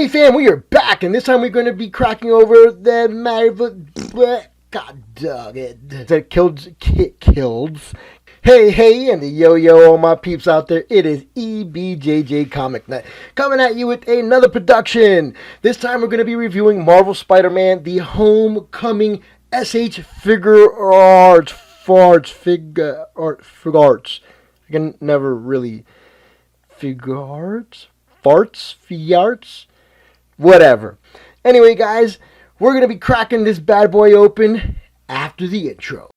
Hey fam, we are back, and this time we're going to be cracking over the Marvel... God dog it. That kills. Hey, and the yo, all my peeps out there. It is e.bjjcomicnut coming at you with another production. This time we're going to be reviewing Marvel Spider-Man, the Homecoming S.H. Figuarts. Figuarts. I can never really... Figuarts? Whatever. Anyway, guys, we're going to be cracking this bad boy open after the intro.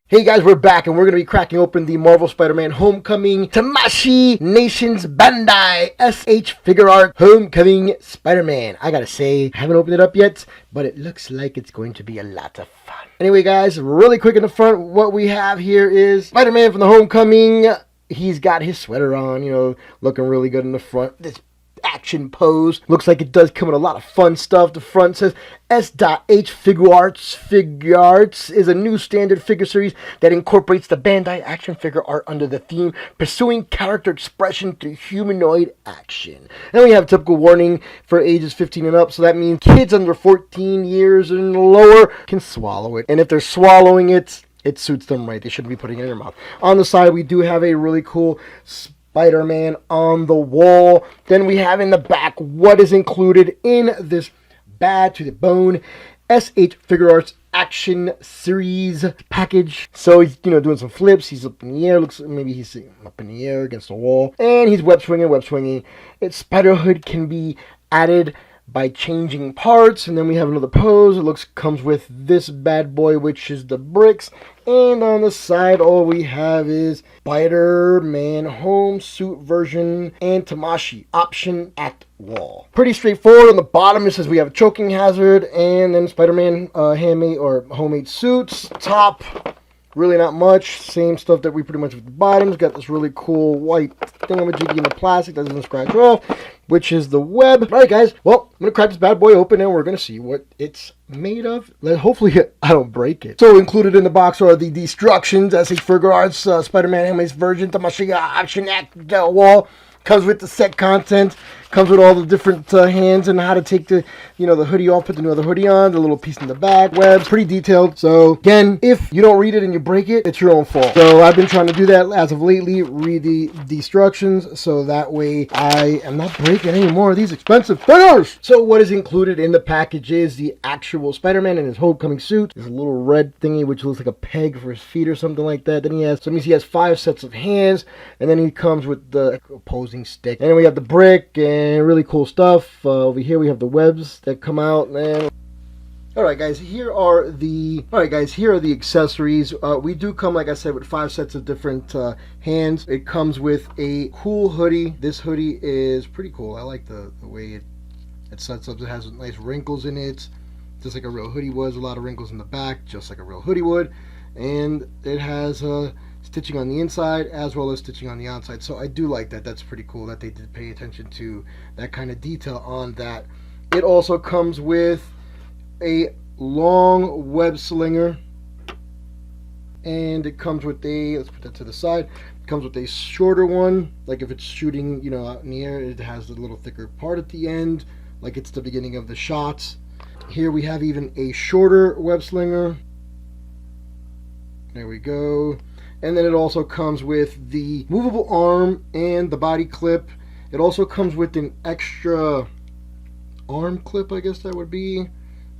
Hey guys, we're back and we're going to be cracking open the Marvel Spider-Man Homecoming Tamashii Nations Bandai S.H. Figuarts Homecoming Spider-Man. I gotta say, I haven't opened it up yet, but it looks like it's going to be a lot of fun. Anyway guys, really quick in the front, what we have here is Spider-Man from the Homecoming. He's got his sweater on, looking really good in the front. This action pose. Looks like it does come with a lot of fun stuff. The front says S.H. Figuarts. Figuarts is a new standard figure series that incorporates the Bandai action figure art under the theme Pursuing Character Expression Through Humanoid Action. Then we have a typical warning for ages 15 and up, so that means kids under 14 years and lower can swallow it. And if they're swallowing it, it suits them right. They shouldn't be putting it in their mouth. On the side, we do have a really cool Spider-Man on the wall. Then we have in the back what is included in this bad to the bone S.H. Figuarts action series package. So he's doing some flips. He's up in the air. Looks maybe he's sitting up in the air against the wall, and he's web swinging. Its spider hood can be added by changing parts. And then we have another pose. It comes with this bad boy, which is the bricks. And on the side, all we have is Spider-Man home suit version and tamashii option at wall. Pretty straightforward. On the bottom, it says we have a choking hazard, and then Spider-Man handmade or homemade suits. Top, really not much. Same stuff that we pretty much with the bottoms. Got this really cool white thingamajiggy in the plastic that doesn't scratch off, which is the web. Alright guys, well, I'm going to crack this bad boy open and we're going to see what it's made of. Hopefully I don't break it. So included in the box are the Destructions, S.H. Figuarts, Spider-Man Handmaid's Version, tamashii option at the wall. Comes with the set content. Comes with all the different hands and how to take the, the hoodie off, put the new other hoodie on, the little piece in the back. Webs, pretty detailed. So again, if you don't read it and you break it, it's your own fault. So I've been trying to do that as of lately. Read the Destructions, so that way I am not breaking any more of these expensive figures. So what is included in the package is the actual Spider-Man in his homecoming suit. There's a little red thingy which looks like a peg for his feet or something like that. Then he has, he has 5 sets of hands, and then he comes with the opposing stick. And then we have the brick and really cool stuff. Over here we have the webs that come out. And alright guys, here are the accessories. We do come, like I said, with 5 sets of different hands. It comes with a cool hoodie. This hoodie is pretty cool. I like the way it sets up. It has nice wrinkles in it, just like a real hoodie was. A lot of wrinkles in the back, just like a real hoodie would. And it has stitching on the inside as well as stitching on the outside. So I do like that. That's pretty cool that they did pay attention to that kind of detail on that. It also comes with a long web slinger, and it comes with a, let's put that to the side, it comes with a shorter one, like if it's shooting out in the air, it has a little thicker part at the end, like it's the beginning of the shots. Here we have even a shorter web slinger. There we go. And then it also comes with the movable arm and the body clip. It also comes with an extra arm clip, I guess that would be.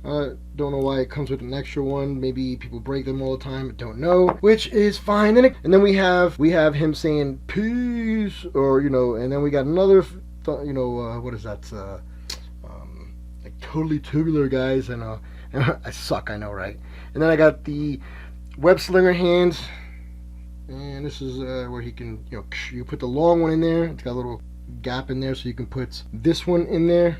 Don't know why it comes with an extra one. Maybe people break them all the time. Don't know, which is fine. And then we have him saying peace, or and then we got another, what is that? Like totally tubular, guys, and I suck, I know, right? And then I got the web slinger hands. And this is where he can, you put the long one in there. It's got a little gap in there, so you can put this one in there,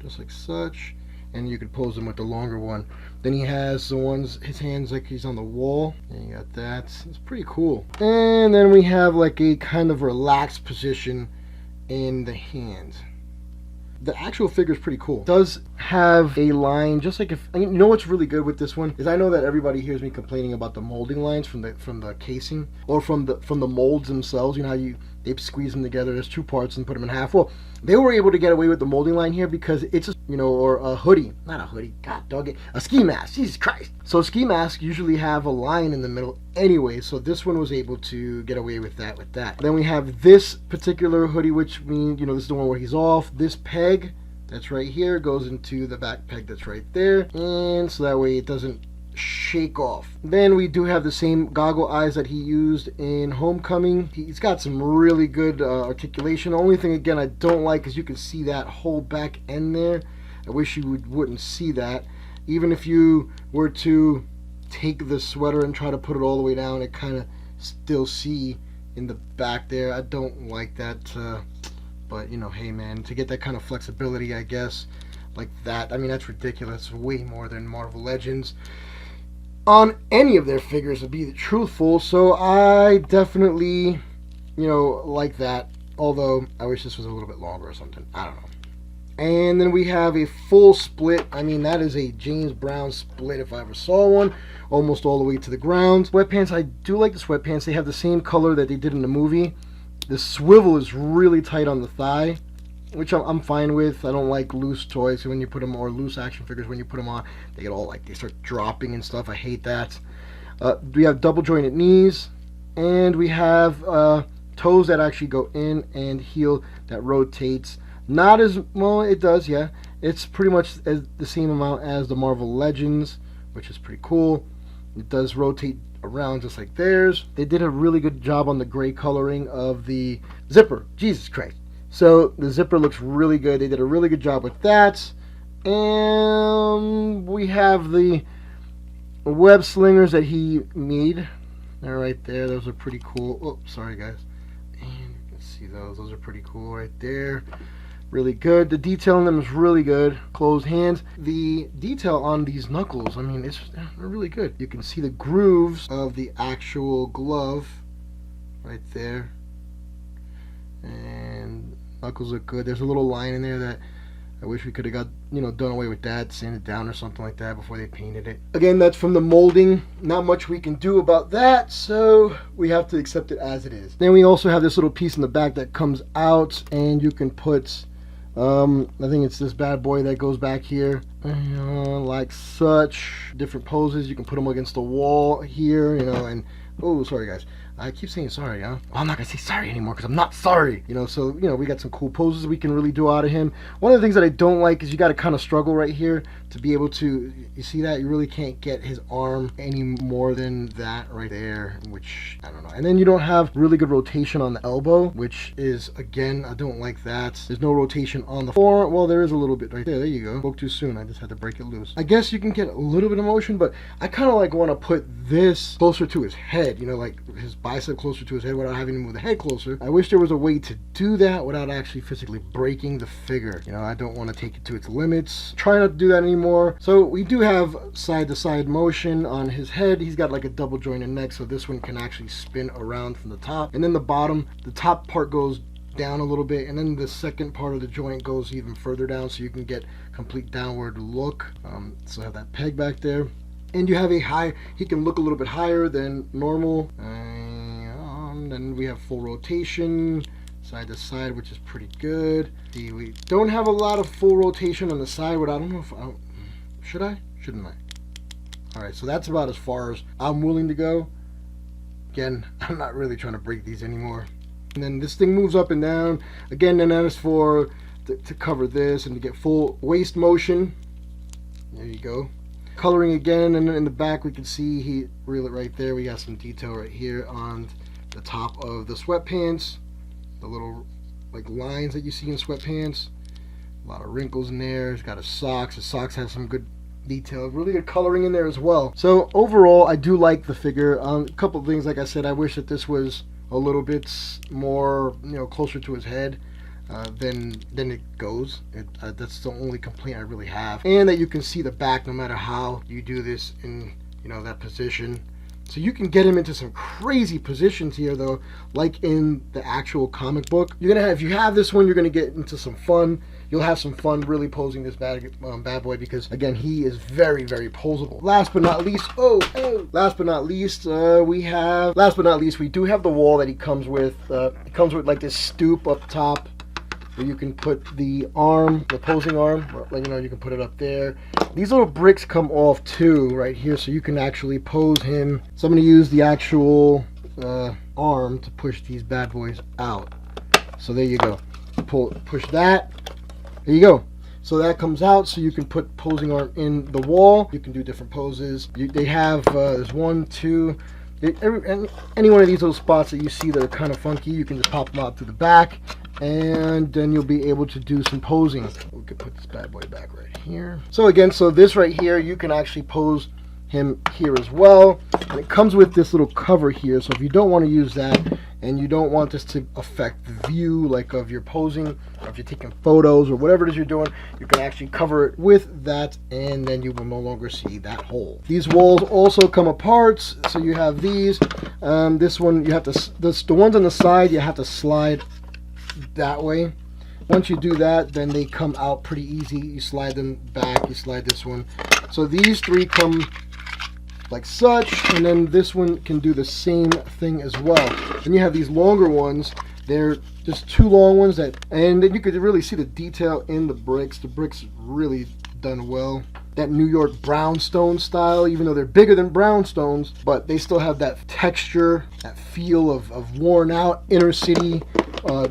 just like such. And you can pose them with the longer one. Then he has the ones, his hands like he's on the wall. And you got that. It's pretty cool. And then we have like a kind of relaxed position in the hands. the actual figure is pretty cool. It does have a line, just like if you know what's really good with this one is I know that everybody hears me complaining about the molding lines from the casing or from the molds themselves. You know how they squeeze them together. There's two parts and put them in half. Well, they were able to get away with the molding line here because it's or a hoodie, not a hoodie. God dog it, a ski mask. Jesus Christ. So ski masks usually have a line in the middle anyway. So this one was able to get away with that. Then we have this particular hoodie, which means this is the one where he's off. This peg that's right here goes into the back peg that's right there, and so that way it doesn't shake off. Then we do have the same goggle eyes that he used in Homecoming. He's got some really good articulation. The only thing again I don't like is you can see that whole back end there. I wish you wouldn't see that. Even if you were to take the sweater and try to put it all the way down, it kind of still see in the back there. I don't like that, but hey man, to get that kind of flexibility, I guess, like that, I mean, that's ridiculous. Way more than Marvel Legends on any of their figures, to be truthful. So I definitely like that, although I wish this was a little bit longer or something. I don't know. And then we have a full split. I mean, that is a James Brown split if I ever saw one, almost all the way to the ground. Sweatpants, I do like the sweatpants. They have the same color that they did in the movie. The swivel is really tight on the thigh, which I'm fine with. I don't like loose toys when you put them, or loose action figures when you put them on. They get all they start dropping and stuff. I hate that. We have double jointed knees, and we have toes that actually go in, and heel that rotates. Not as well, it does, yeah. It's pretty much the same amount as the Marvel Legends, which is pretty cool. It does rotate around just like theirs. They did a really good job on the gray coloring of the zipper. Jesus Christ. So the zipper looks really good. They did a really good job with that. And we have the web slingers that he made. They're right there. Those are pretty cool. Oh, sorry guys. And you can see those. Those are pretty cool right there. Really good. The detail on them is really good. Closed hands. The detail on these knuckles, I mean, they're really good. You can see the grooves of the actual glove right there. And knuckles look good. There's a little line in there that I wish we could have got, done away with that, sanded down or something like that before they painted it. Again, that's from the molding. Not much we can do about that, so we have to accept it as it is. Then we also have this little piece in the back that comes out, and you can put I think it's this bad boy that goes back here, like such. Different poses. You can put them against the wall here, and oh, sorry guys. I keep saying sorry, huh? Well, I'm not gonna say sorry anymore because I'm not sorry. So we got some cool poses we can really do out of him. One of the things that I don't like is you got to kind of struggle right here to be able to. You see that? You really can't get his arm any more than that right there, which I don't know. And then you don't have really good rotation on the elbow, which is, again, I don't like that. There's no rotation on the forearm. Well, there is a little bit right there. There you go. Spoke too soon. I just had to break it loose. I guess you can get a little bit of motion, but I kind of want to put this closer to his head. Like his bicep closer to his head without having to move the head closer. I wish there was a way to do that without actually physically breaking the figure. I don't want to take it to its limits. Try not to do that anymore. So we do have side-to-side motion on his head. He's got like a double jointed neck, so this one can actually spin around from the top. And then the top part goes down a little bit, and then the second part of the joint goes even further down, so you can get complete downward look. So I have that peg back there. And you have he can look a little bit higher than normal. And then we have full rotation, side to side, which is pretty good. See, we don't have a lot of full rotation on the side, but I don't know if should I? Shouldn't I? Alright, so that's about as far as I'm willing to go. Again, I'm not really trying to break these anymore. And then this thing moves up and down. Again, then that is for to cover this and to get full waist motion. There you go. Coloring again, and in the back we can see he reel it right there. We got some detail right here on the top of the sweatpants, the little lines that you see in sweatpants. A lot of wrinkles in there. He's got his socks. His socks have some good detail, really good coloring in there as well. So overall, I do like the figure. A couple of things, like I said, I wish that this was a little bit more, closer to his head. Then it goes. That's the only complaint I really have. And that you can see the back no matter how you do this in that position. So you can get him into some crazy positions here, though, like in the actual comic book. You're gonna have, if you have this one, you're gonna get into some fun. You'll have some fun really posing this bad boy, because again, he is very, very posable. Last but not least, we do have the wall that he comes with. It comes with like this stoop up top, where you can put the arm, the posing arm, like, you know, you can put it up there. These little bricks come off too, right here, so you can actually pose him. So I'm going to use the actual arm to push these bad boys out. So there you go. Push that. There you go. So that comes out, so you can put posing arm in the wall. You can do different poses. They have, there's 1, 2, any one of these little spots that you see that are kind of funky, you can just pop them out through the back, and then you'll be able to do some posing. We could put this bad boy back right here. So again, so this right here, you can actually pose him here as well, and it comes with this little cover here. So if you don't want to use that, and you don't want this to affect the view, like of your posing, or if you're taking photos or whatever it is you're doing, you can actually cover it with that, and then you will no longer see that hole. These walls also come apart, so you have these. This one, you have to, the ones on the side, you have to slide that way. Once you do that, then they come out pretty easy. You slide them back, you slide this one. So these three come like such, and then this one can do the same thing as well. Then you have these longer ones. They're just 2 long ones, and then you could really see the detail in the bricks. The bricks really done well. That New York brownstone style, even though they're bigger than brownstones, but they still have that texture, that feel of worn out inner city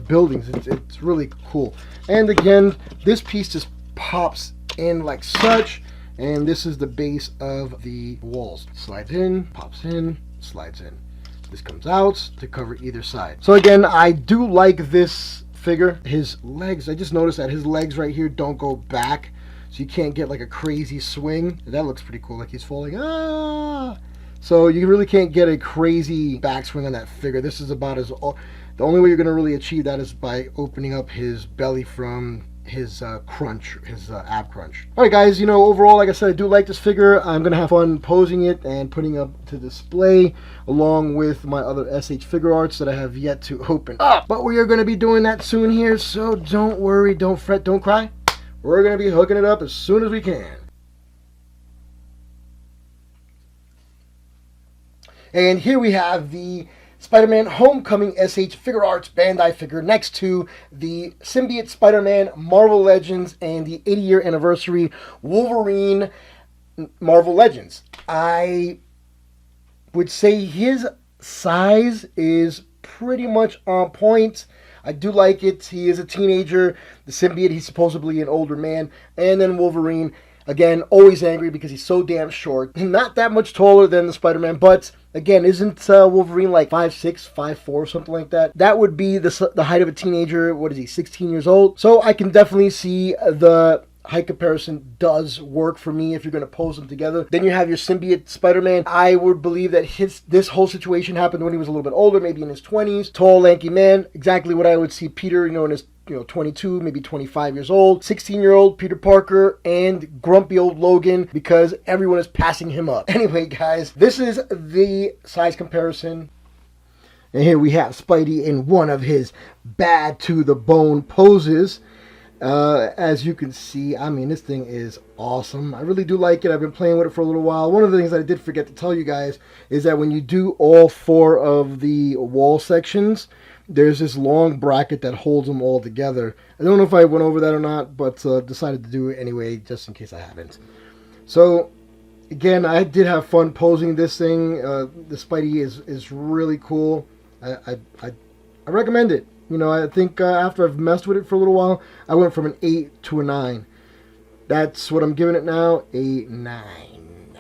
buildings. It's really cool. And again, this piece just pops in like such, and this is the base of the walls. Slides in, pops in, slides in. This comes out to cover either side. So again, I do like this figure. His legs, I just noticed that his legs right here don't go back, so you can't get like a crazy swing. That looks pretty cool, like he's falling. So you really can't get a crazy backswing on that figure. This is about as, the only way you're going to really achieve that is by opening up his belly from his crunch, his ab crunch. Alright guys, you know, overall, like I said, I do like this figure. I'm going to have fun posing it and putting it up to display along with my other SH Figuarts that I have yet to open up. But we are going to be doing that soon here, so don't worry, don't fret, don't cry. We're going to be hooking it up as soon as we can. And here we have the Spider-Man Homecoming S.H. Figuarts Bandai figure next to the Symbiote Spider-Man Marvel Legends and the 80-year anniversary Wolverine Marvel Legends. I would say his size is pretty much on point. I do like it. He is a teenager. The symbiote, he's supposedly an older man. And then Wolverine, again, always angry because he's so damn short. Not that much taller than the Spider-Man, but again, isn't Wolverine like 5'6", 5'4", something like that? That would be the height of a teenager. What is he, 16 years old? So I can definitely see the height comparison does work for me if you're going to pose them together. Then you have your symbiote Spider-Man. I would believe that this whole situation happened when he was a little bit older, maybe in his 20s. Tall, lanky man. Exactly what I would see Peter, in his 22, maybe 25 years old. 16-year-old Peter Parker and grumpy old Logan, because everyone is passing him up. Anyway, guys, this is the size comparison. And here we have Spidey in one of his bad to the bone poses. As you can see, I mean, this thing is awesome. I really do like it. I've been playing with it for a little while. One of the things I did forget to tell you guys is that when you do all 4 of the wall sections, there's this long bracket that holds them all together. I don't know if I went over that or not, but decided to do it anyway, just in case I haven't. So, again, I did have fun posing this thing. The Spidey is really cool. I recommend it. I think after I've messed with it for a little while, I went from an 8 to a 9. That's what I'm giving it now, a 9.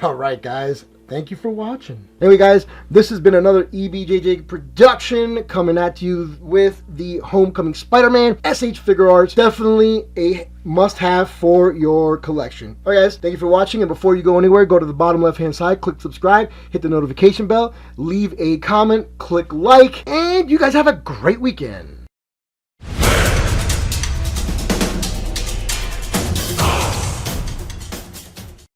Alright, guys. Thank you for watching. Anyway, guys, this has been another e.bjj production coming at you with the Homecoming Spider-Man S.H. Figuarts. Definitely a must-have for your collection. Alright, guys, thank you for watching. And before you go anywhere, go to the bottom left-hand side, click subscribe, hit the notification bell, leave a comment, click like, and you guys have a great weekend.